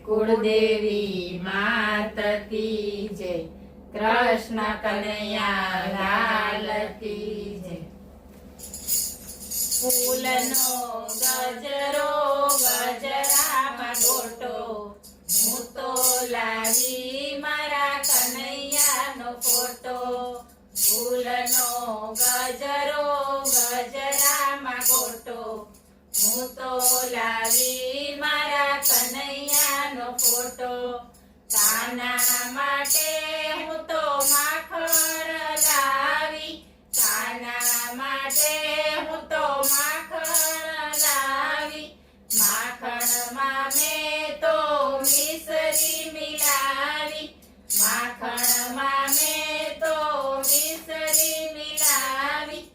કુળદેવી માત કી જય, કૃષ્ણ કનૈયા લાલ કી જય. ફૂલનો ગજરો ગજરામાં ગોટો, હું તો લાવી મારા કનૈયાનો ફોટો. ફૂલનો ગજરો ગજરામાં ગોટો, હું તો લાવી મારા કનૈયાનો ફોટો. કાના માટે હું તો માખણ લાવી, કાના માટે હું તો માખણ લાવી. માખણમાં મેં તો મિસરી મિલાવી, માખણમાં મેં તો મિસરી મિલાવી.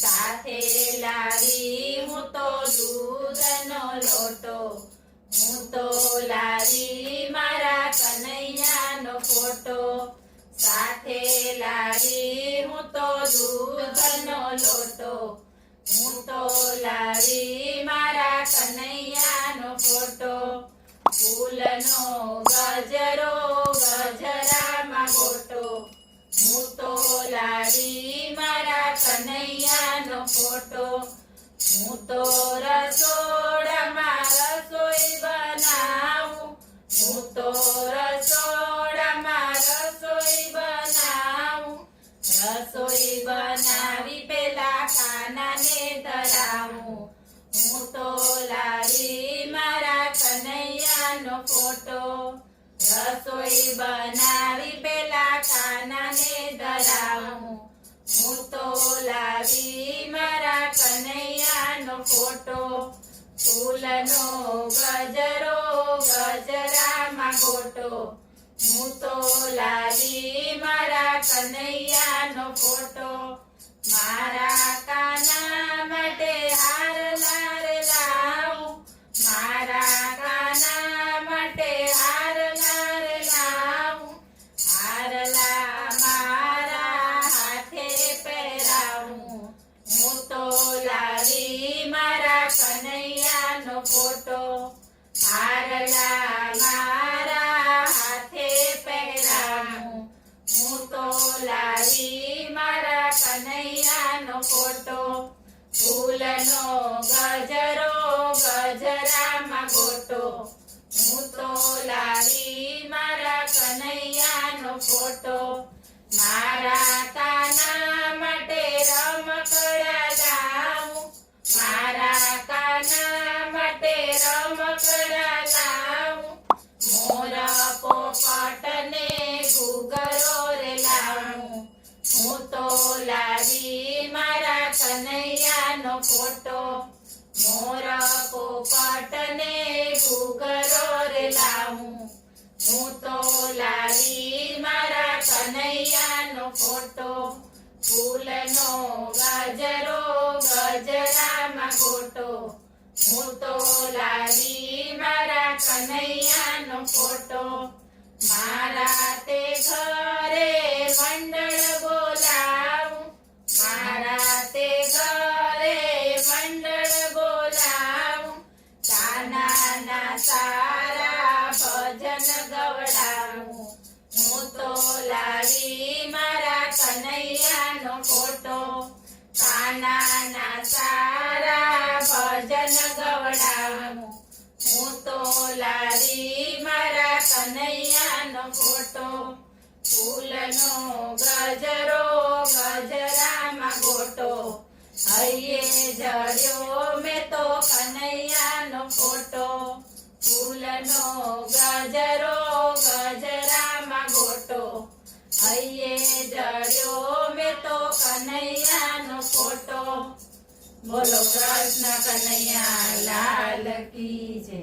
સાથે લાવી હું તો દૂધનો લોટો, હું તો લાવી મારા કનૈયાનો ફોટો. સાથે લાવી હું તો દૂધનો લોટો, હું તો લાવી મારા કનૈયાનો ફોટો. ફૂલનો ગજરો ગજરામાં ગોટો, હું તો લાવી મારા કનૈયાનો ફોટો. હું તો રસોડામાં રસોઈ બનાવું, હું તો રસોડામાં રસોઈ બનાવું. રસોઈ બનાવી પેલા ખાનાને ધરાવું, હું તો લાવી મારા કનૈયાનો ફોટો. રસોઈ બનાવી પેલા ખાનાને ધરાવું, હું તો લાવી મારા કનૈયાનો ફોટો. ફૂલનો ગજરો ગજરામાં ગોટો, હું તો લાવી મારા કનૈયાનો ફોટો. મારા કાના માટે હાર લાર લાવું, મારા કાના માટે હાર લાર લાવું. હારલા મારા હાથે પહેરાવું, હું તો લાવી મારા કનૈયાનો ફોટો. હારલા મારા હાથે પહેરાવું, હું તો લાવી મારા કનૈયાનો ફોટો. ફૂલનો ગજરો ગજરામાં ગોટો, હું તો લાવી મારા કનૈયાનો ફોટો. મારા કાના માટે રમકડા લાવું, મારા કાના માટે રમકડા લાવું. મોર પોપટ ને ઘૂઘરો રે લાવું, હું તો લાવી મારા કનૈયાનો ફોટો. મોર પોપટ ને ઘૂઘરો રે લાવું, હું તો લાવી મારા કનૈયાનો ફોટો. ફૂલનો ગજરો ગજરામાં ગોટો, હું તો લાવી મારા કનૈયાનો ફોટો. મારા તે ઘરે મંડળ બોલાવું, મારા તે ઘરે મંડળ બોલાવું. કાનાના સારા ભજન ગવડાવું, હું તો લાવી મારા કનૈયાનો ફોટો. કાનાના સારા ભજન ગવડાવું, હું તો લાવી મારા કનૈયાનો ફોટો. ફૂલનો ગજરો ગજરામાં ગોટો, હૈયે જડ્યો મેં તો કનૈયાનો ફોટો. ફૂલનો ગજરો ગજરામાં ગોટો, હૈયે જડ્યો મેં તો કનૈયાનો ફોટો. બોલો કૃષ્ણ કનૈયા લાલ કી જય.